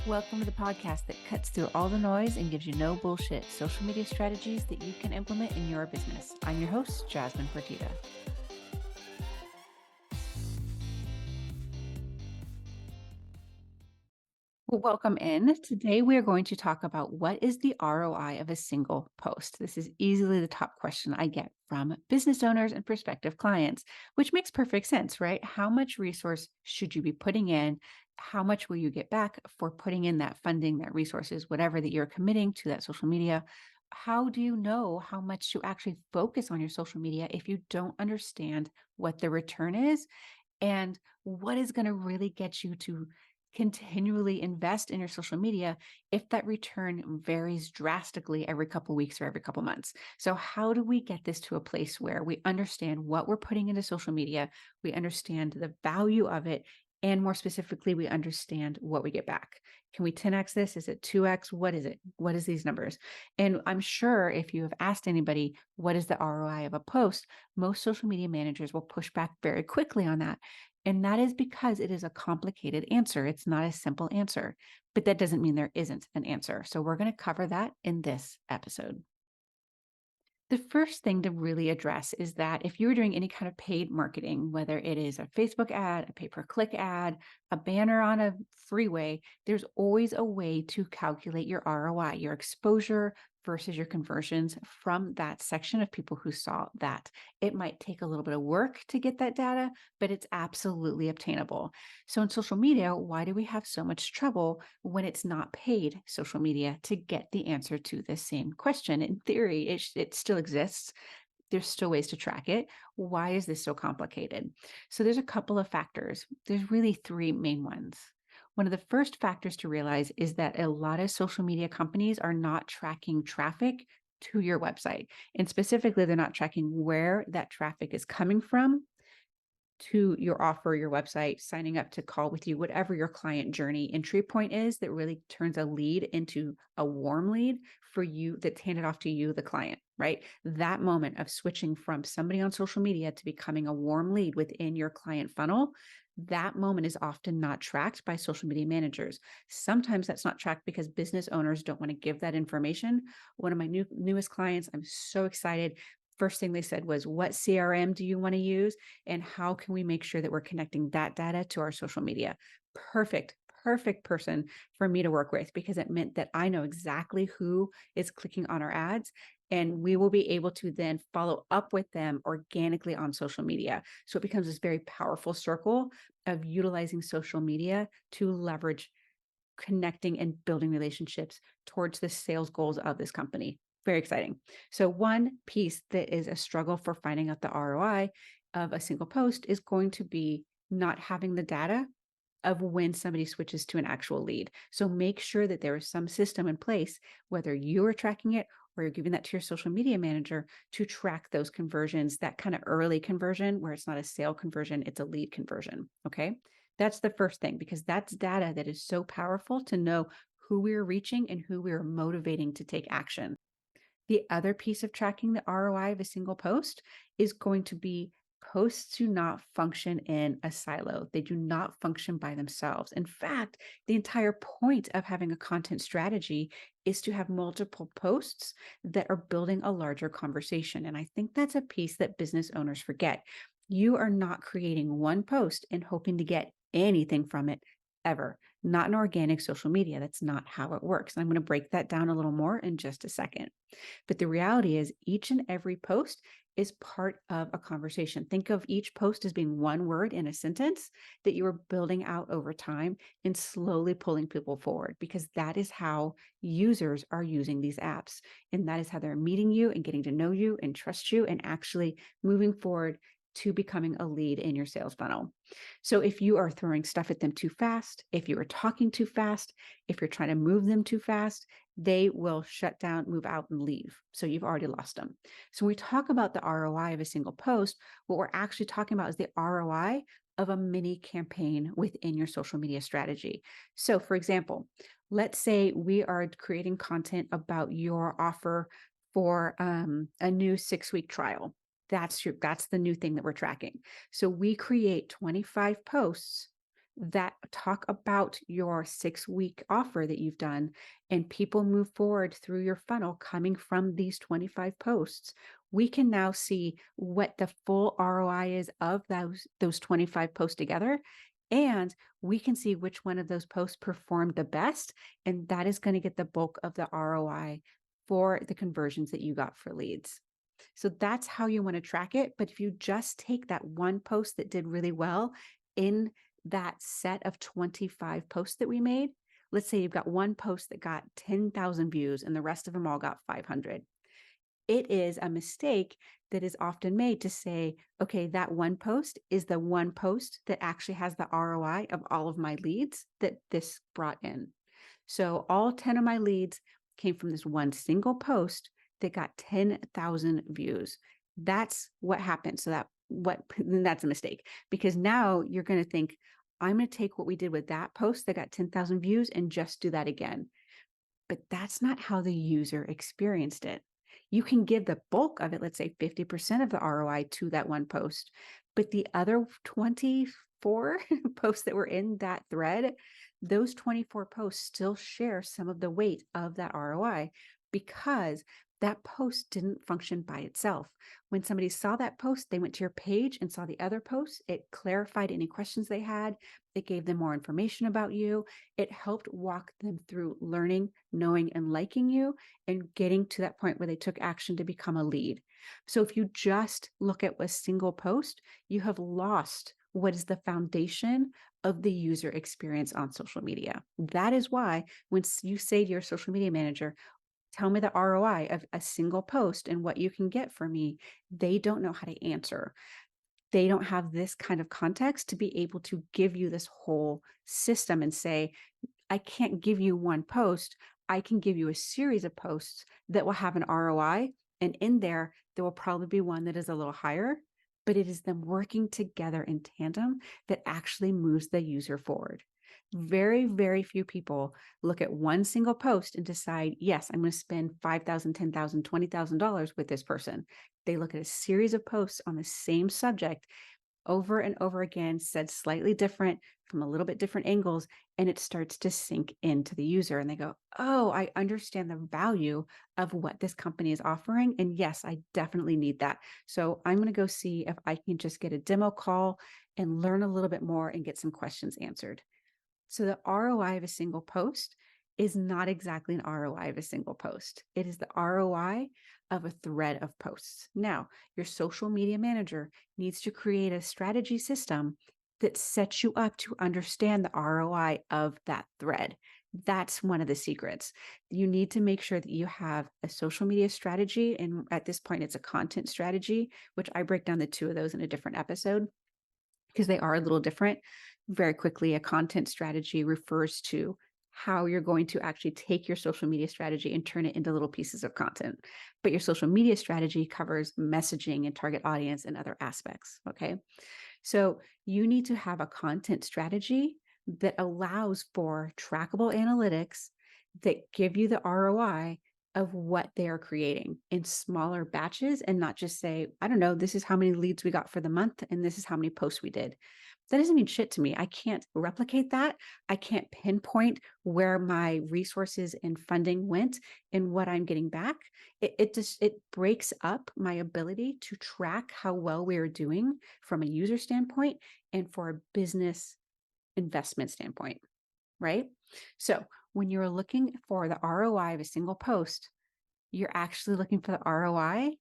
Welcome to the podcast that cuts through all the noise and gives you no bullshit social media strategies that you can implement in your business. I'm your host, Jasmine Fertitta. Well, welcome in. Today, we are going to talk about what is the ROI of a single post. This is easily the top question I get from business owners and prospective clients, which makes perfect sense, right? How much resource should you be putting in? How much will you get back for putting in that funding, that resources, whatever that you're committing to that social media? How do you know how much to actually focus on your social media if you don't understand what the return is and what is going to really get you to continually invest in your social media if that return varies drastically every couple weeks or every couple months? So how do we get this to a place where we understand what we're putting into social media, we understand the value of it, and more specifically, we understand what we get back? Can we 10x this? Is it 2x? What is it? What is these numbers? And I'm sure if you have asked anybody, what is the ROI of a post? Most social media managers will push back very quickly on that. And that is because it is a complicated answer. It's not a simple answer, but that doesn't mean there isn't an answer. So we're going to cover that in this episode. The first thing to really address is that if you're doing any kind of paid marketing, whether it is a Facebook ad, a pay-per-click ad, a banner on a freeway, there's always a way to calculate your ROI, your exposure versus your conversions from that section of people who saw that. It might take a little bit of work to get that data, but it's absolutely obtainable. So in social media, why do we have so much trouble when it's not paid social media to get the answer to this same question? In theory, it still exists. There's still ways to track it. Why is this so complicated? So there's a couple of factors. There's really three main ones. One of the first factors to realize is that a lot of social media companies are not tracking traffic to your website. And specifically, they're not tracking where that traffic is coming from to your offer, your website, signing up to call with you, whatever your client journey entry point is that really turns a lead into a warm lead for you that's handed off to you, the client, right? That moment of switching from somebody on social media to becoming a warm lead within your client funnel, that moment is often not tracked by social media managers. Sometimes that's not tracked because business owners don't want to give that information. One of my newest clients, I'm so excited. First thing they said was, what CRM do you want to use? And how can we make sure that we're connecting that data to our social media? Perfect person for me to work with, because it meant that I know exactly who is clicking on our ads, and we will be able to then follow up with them organically on social media. So it becomes this very powerful circle of utilizing social media to leverage connecting and building relationships towards the sales goals of this company. Very exciting. So one piece that is a struggle for finding out the ROI of a single post is going to be not having the data of when somebody switches to an actual lead. So make sure that there is some system in place, whether you are tracking it or you're giving that to your social media manager, to track those conversions, that kind of early conversion where it's not a sale conversion, it's a lead conversion. Okay. That's the first thing, because that's data that is so powerful to know who we're reaching and who we're motivating to take action. The other piece of tracking the ROI of a single post is going to be posts do not function in a silo. They do not function by themselves. In fact, the entire point of having a content strategy is to have multiple posts that are building a larger conversation. And I think that's a piece that business owners forget. You are not creating one post and hoping to get anything from it ever. Not in organic social media. That's not how it works. And I'm going to break that down a little more in just a second. But the reality is, each and every post is part of a conversation. Think of each post as being one word in a sentence that you are building out over time and slowly pulling people forward, because that is how users are using these apps. And that is how they're meeting you and getting to know you and trust you and actually moving forward to becoming a lead in your sales funnel. So if you are throwing stuff at them too fast, if you are talking too fast, if you're trying to move them too fast, they will shut down, move out, and leave. So you've already lost them. So when we talk about the ROI of a single post, what we're actually talking about is the ROI of a mini campaign within your social media strategy. So for example, let's say we are creating content about your offer for a new 6-week trial. That's the new thing that we're tracking. So we create 25 posts that talk about your 6-week offer that you've done, and people move forward through your funnel coming from these 25 posts. We can now see what the full ROI is of those 25 posts together. And we can see which one of those posts performed the best. And that is going to get the bulk of the ROI for the conversions that you got for leads. So that's how you want to track it. But if you just take that one post that did really well in that set of 25 posts that we made, let's say you've got one post that got 10,000 views and the rest of them all got 500. It is a mistake that is often made to say, okay, that one post is the one post that actually has the ROI of all of my leads that this brought in. So all 10 of my leads came from this one single post that got 10,000 views. That's what happened. So that's a mistake, because now you're going to think, I'm going to take what we did with that post that got 10,000 views and just do that again. But that's not how the user experienced it. You can give the bulk of it, let's say 50% of the ROI to that one post, but the other 24 posts that were in that thread, those 24 posts still share some of the weight of that ROI, because that post didn't function by itself. When somebody saw that post, they went to your page and saw the other posts. It clarified any questions they had. It gave them more information about you. It helped walk them through learning, knowing, and liking you, and getting to that point where they took action to become a lead. So if you just look at a single post, you have lost what is the foundation of the user experience on social media. That is why when you say to your social media manager, tell me the ROI of a single post and what you can get for me, they don't know how to answer. They don't have this kind of context to be able to give you this whole system and say, I can't give you one post. I can give you a series of posts that will have an ROI. And in there will probably be one that is a little higher, but it is them working together in tandem that actually moves the user forward. Very, very few people look at one single post and decide, yes, I'm going to spend $5,000, $10,000, $20,000 with this person. They look at a series of posts on the same subject over and over again, said slightly different from a little bit different angles, and it starts to sink into the user. And they go, oh, I understand the value of what this company is offering. And yes, I definitely need that. So I'm going to go see if I can just get a demo call and learn a little bit more and get some questions answered. So the ROI of a single post is not exactly an ROI of a single post. It is the ROI of a thread of posts. Now, your social media manager needs to create a strategy system that sets you up to understand the ROI of that thread. That's one of the secrets. You need to make sure that you have a social media strategy. And at this point, it's a content strategy, which I break down the two of those in a different episode because they are a little different. Very quickly, a content strategy refers to how you're going to actually take your social media strategy and turn it into little pieces of content. But your social media strategy covers messaging and target audience and other aspects. Okay. So you need to have a content strategy that allows for trackable analytics that give you the ROI of what they are creating in smaller batches, and not just say, I don't know, this is how many leads we got for the month and this is how many posts we did. That doesn't mean shit to me. I can't replicate that. I can't pinpoint where my resources and funding went and what I'm getting back. It breaks up my ability to track how well we are doing from a user standpoint and for a business investment standpoint, right? So when you're looking for the ROI of a single post, you're actually looking for the ROI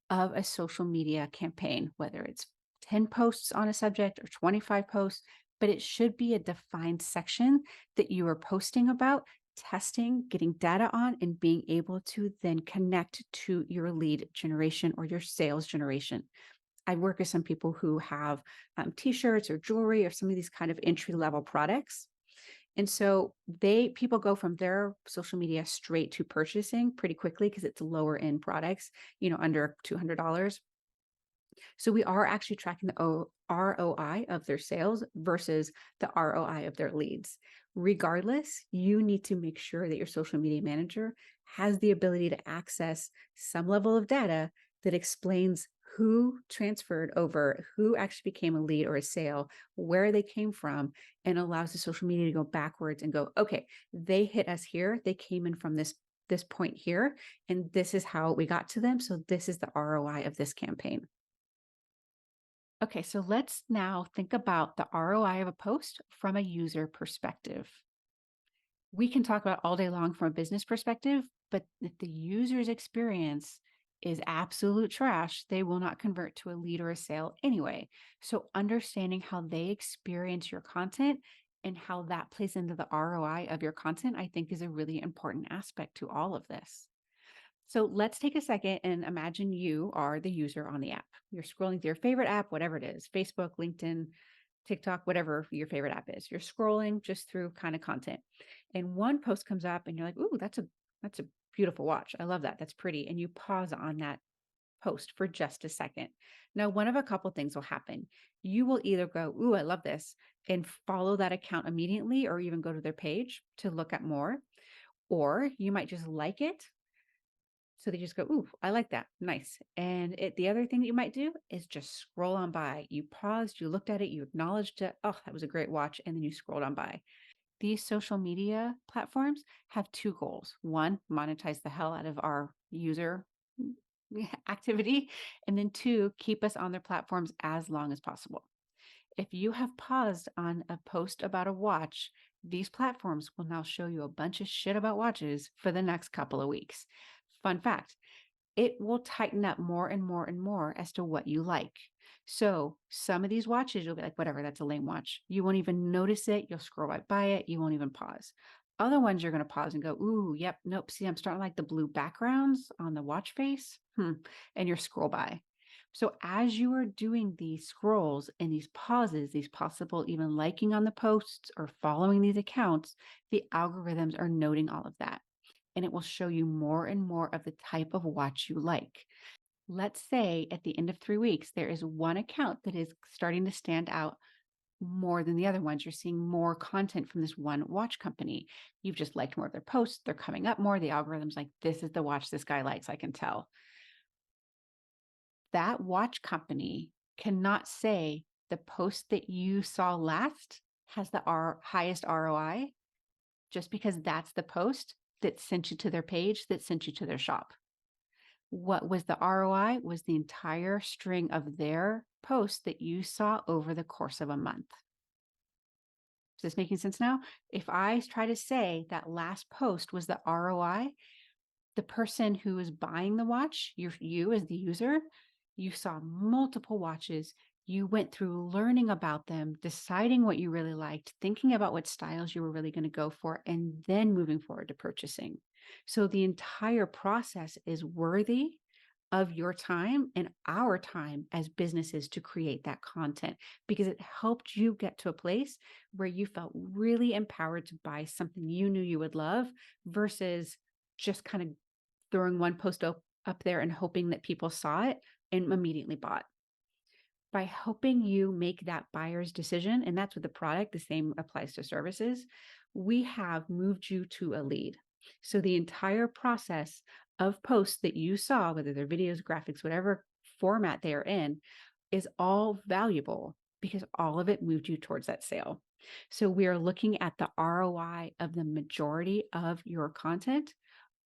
of a social media campaign, whether it's 10 posts on a subject or 25 posts, but it should be a defined section that you are posting about, testing, getting data on, and being able to then connect to your lead generation or your sales generation. I work with some people who have t-shirts or jewelry or some of these kind of entry-level products. And so people go from their social media straight to purchasing pretty quickly because it's lower end products, under $200. So we are actually tracking the ROI of their sales versus the ROI of their leads. Regardless, you need to make sure that your social media manager has the ability to access some level of data that explains who transferred over, who actually became a lead or a sale, where they came from, and allows the social media to go backwards and go, okay, they hit us here. They came in from this point here, and this is how we got to them. So this is the ROI of this campaign. Okay, so let's now think about the ROI of a post from a user perspective. We can talk about all day long from a business perspective, but if the user's experience is absolute trash, they will not convert to a lead or a sale anyway. So understanding how they experience your content and how that plays into the ROI of your content, I think is a really important aspect to all of this. So let's take a second and imagine you are the user on the app. You're scrolling through your favorite app, whatever it is, Facebook, LinkedIn, TikTok, whatever your favorite app is. You're scrolling just through kind of content. And one post comes up and you're like, "Ooh, that's a beautiful watch. I love that. That's pretty." And you pause on that post for just a second. Now, one of a couple things will happen. You will either go, "Ooh, I love this," and follow that account immediately or even go to their page to look at more, or you might just like it. So they just go, "Ooh, I like that. Nice." And the other thing that you might do is just scroll on by. You paused, you looked at it, you acknowledged it. Oh, that was a great watch. And then you scrolled on by. These social media platforms have two goals. One, monetize the hell out of our user activity. And then two, keep us on their platforms as long as possible. If you have paused on a post about a watch, these platforms will now show you a bunch of shit about watches for the next couple of weeks. Fun fact, it will tighten up more and more and more as to what you like. So some of these watches, you'll be like, whatever, that's a lame watch. You won't even notice it. You'll scroll right by it. You won't even pause. Other ones you're going to pause and go, ooh, yep, nope. See, I'm starting to like the blue backgrounds on the watch face. And you're scroll by. So as you are doing these scrolls and these pauses, these possible even liking on the posts or following these accounts, the algorithms are noting all of that. And it will show you more and more of the type of watch you like. Let's say at the end of 3 weeks, there is one account that is starting to stand out more than the other ones. You're seeing more content from this one watch company. You've just liked more of their posts. They're coming up more. The algorithm's like, this is the watch this guy likes. I can tell. That watch company cannot say the post that you saw last has the highest ROI just because that's the post that sent you to their page, that sent you to their shop. What was the ROI was the entire string of their posts that you saw over the course of a month. Is this making sense now? If I try to say that last post was the ROI, the person who is buying the watch, you as the user, you saw multiple watches. You went through learning about them, deciding what you really liked, thinking about what styles you were really going to go for, and then moving forward to purchasing. So the entire process is worthy of your time and our time as businesses to create that content because it helped you get to a place where you felt really empowered to buy something you knew you would love versus just kind of throwing one post up there and hoping that people saw it and immediately bought. By helping you make that buyer's decision, and that's with the product, the same applies to services, we have moved you to a lead. So the entire process of posts that you saw, whether they're videos, graphics, whatever format they are in, is all valuable because all of it moved you towards that sale. So we are looking at the ROI of the majority of your content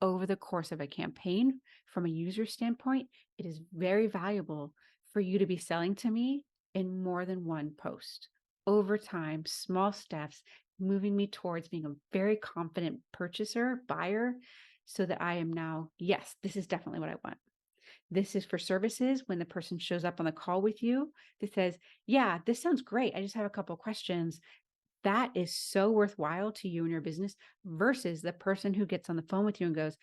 over the course of a campaign. From a user standpoint, it is very valuable for you to be selling to me in more than one post. Over time, small steps, moving me towards being a very confident purchaser, buyer, so that I am now, yes, this is definitely what I want. This is for services when the person shows up on the call with you that says, yeah, this sounds great. I just have a couple of questions. That is so worthwhile to you and your business versus the person who gets on the phone with you and goes,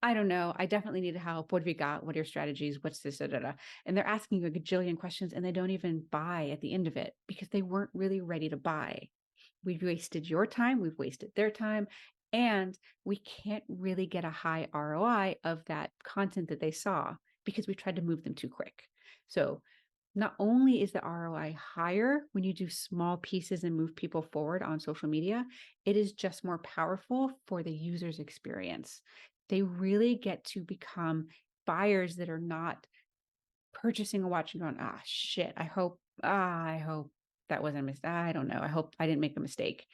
I don't know. I definitely need help. What have you got? What are your strategies? What's this? Da, da, da. And they're asking you a gajillion questions and they don't even buy at the end of it because they weren't really ready to buy. We've wasted your time. We've wasted their time. And we can't really get a high ROI of that content that they saw because we tried to move them too quick. So not only is the ROI higher when you do small pieces and move people forward on social media, it is just more powerful for the user's experience. They really get to become buyers that are not purchasing a watch and going, ah, shit, I hope that wasn't a mistake. I don't know. I hope I didn't make a mistake.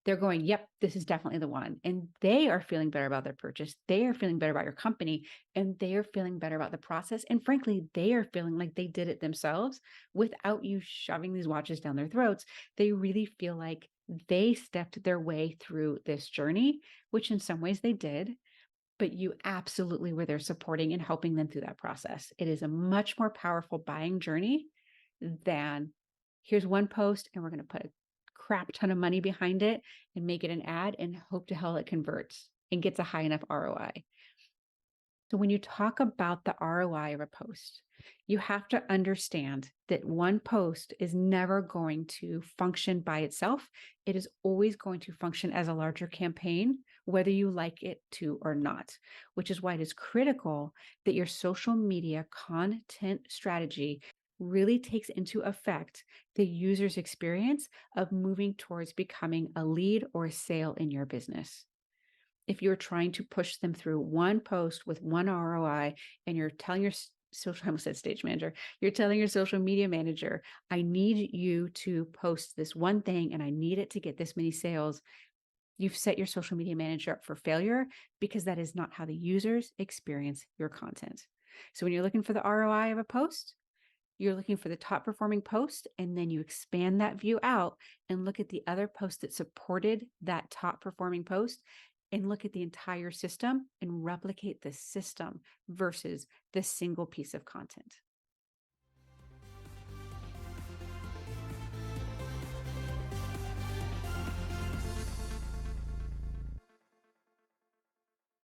They're going, yep, this is definitely the one. And they are feeling better about their purchase. They are feeling better about your company, and they are feeling better about the process. And frankly, they are feeling like they did it themselves without you shoving these watches down their throats. They really feel like they stepped their way through this journey, which in some ways they did, but you absolutely were there supporting and helping them through that process. It is a much more powerful buying journey than here's one post and we're going to put a crap ton of money behind it and make it an ad and hope to hell it converts and gets a high enough ROI. So when you talk about the ROI of a post, you have to understand that one post is never going to function by itself. It is always going to function as a larger campaign, whether you like it to or not, which is why it is critical that your social media content strategy really takes into effect the user's experience of moving towards becoming a lead or a sale in your business. If you're trying to push them through one post with one ROI and you're telling your social, I almost said stage manager, you're telling your social media manager, I need you to post this one thing and I need it to get this many sales. You've set your social media manager up for failure because that is not how the users experience your content. So when you're looking for the ROI of a post, you're looking for the top performing post, and then you expand that view out and look at the other posts that supported that top performing post and look at the entire system and replicate the system versus the single piece of content.